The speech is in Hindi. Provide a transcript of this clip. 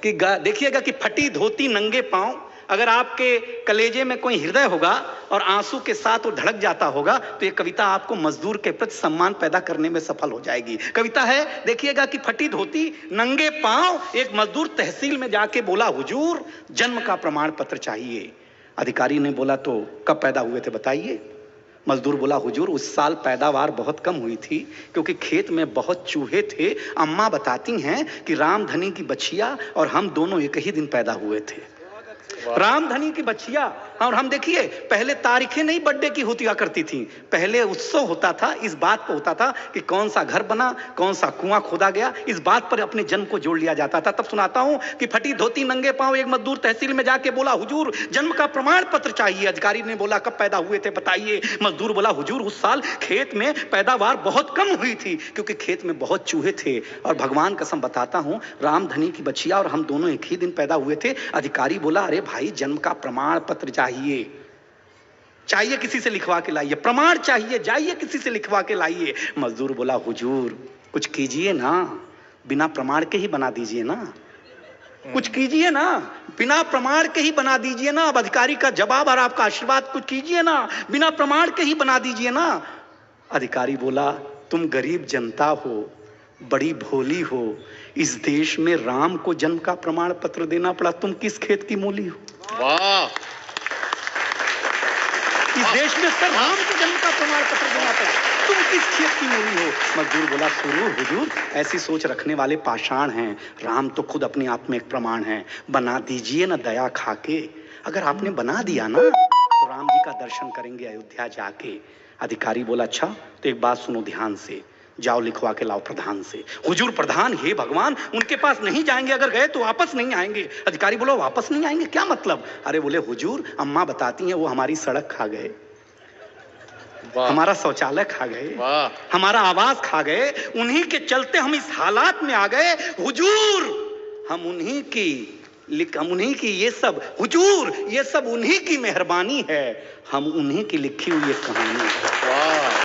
कि देखिएगा कि फटी धोती नंगे पांव, अगर आपके कलेजे में कोई हृदय होगा और आंसू के साथ वो धड़क जाता होगा तो ये कविता आपको मजदूर के प्रति सम्मान पैदा करने में सफल हो जाएगी। कविता है, देखिएगा कि फटी धोती नंगे पांव, एक मजदूर तहसील में जाके बोला, हुजूर जन्म का प्रमाण पत्र चाहिए। अधिकारी ने बोला, तो कब पैदा हुए थे बताइए। मजदूर बोला, हुजूर उस साल पैदावार बहुत कम हुई थी क्योंकि खेत में बहुत चूहे थे। अम्मा बताती हैं कि रामधनी की बछिया और हम दोनों एक ही दिन पैदा हुए थे। रामधनी की बच्चिया और हम, देखिए पहले तारीखें नहीं बर्थडे की होती करती थी, पहले उत्सव होता था, इस बात पर होता था कि कौन सा घर बना, कौन सा कुआं खोदा गया, इस बात पर अपने जन्म को जोड़ लिया जाता था। तब सुनाता हूं कि फटी धोती नंगे पांव एक मजदूर तहसील में जाके बोला, हुजूर जन्म का प्रमाण पत्र चाहिए। अधिकारी ने बोला, कब पैदा हुए थे बताइए। मजदूर बोला, हुजूर उस साल खेत में पैदावार बहुत कम हुई थी क्योंकि खेत में बहुत चूहे थे और भगवान कसम बताता हूं रामधनी की बच्चिया और हम दोनों एक ही दिन पैदा हुए थे। अधिकारी बोला, अरे भाई जन्म का प्रमाण पत्र चाहिए, किसी से लिखवा के लाइए, प्रमाण चाहिए, जाइए किसी से लिखवा के लाइए। मजदूर बोला, हुजूर कुछ कीजिए ना, बिना प्रमाण के ही बना दीजिए ना, कुछ कीजिए ना, बिना प्रमाण के ही बना दीजिए ना। अब अधिकारी का जवाब और आपका आशीर्वाद, कुछ कीजिए ना, बिना प्रमाण के ही बना दीजिए ना। अधिकारी बोला, तुम गरीब जनता हो, बड़ी भोली हो, इस देश में राम को जन्म का प्रमाण पत्र देना पड़ा, तुम किस खेत की मूली हो? वाह! इस देश में सर राम को जन्म का प्रमाण पत्र देना पड़ा, तुम किस खेत की मूली हो? मजदूर बोला, सुनो हुजूर ऐसी सोच रखने वाले पाषाण हैं, राम तो खुद अपने आप में एक प्रमाण है, बना दीजिए ना दया खाके। अगर आपने बना दिया ना तो राम जी का दर्शन करेंगे अयोध्या जाके। अधिकारी बोला, अच्छा तो एक बात सुनो ध्यान से, जाओ लिखवा के लाओ प्रधान से। हुजूर प्रधान, हे भगवान उनके पास नहीं जाएंगे, अगर गए तो वापस नहीं आएंगे। अधिकारी बोलो, वापस नहीं आएंगे क्या मतलब? अरे बोले, हुजूर अम्मा बताती हैं वो हमारी सड़क खा गए, हमारा शौचालय खा गए, हमारा आवास खा गए, उन्हीं के चलते हम इस हालात में आ गए। हुजूर हम उन्हीं की ये सब, हुजूर ये सब उन्हीं की मेहरबानी है, हम उन्हीं की लिखी हुई एक कहानी है।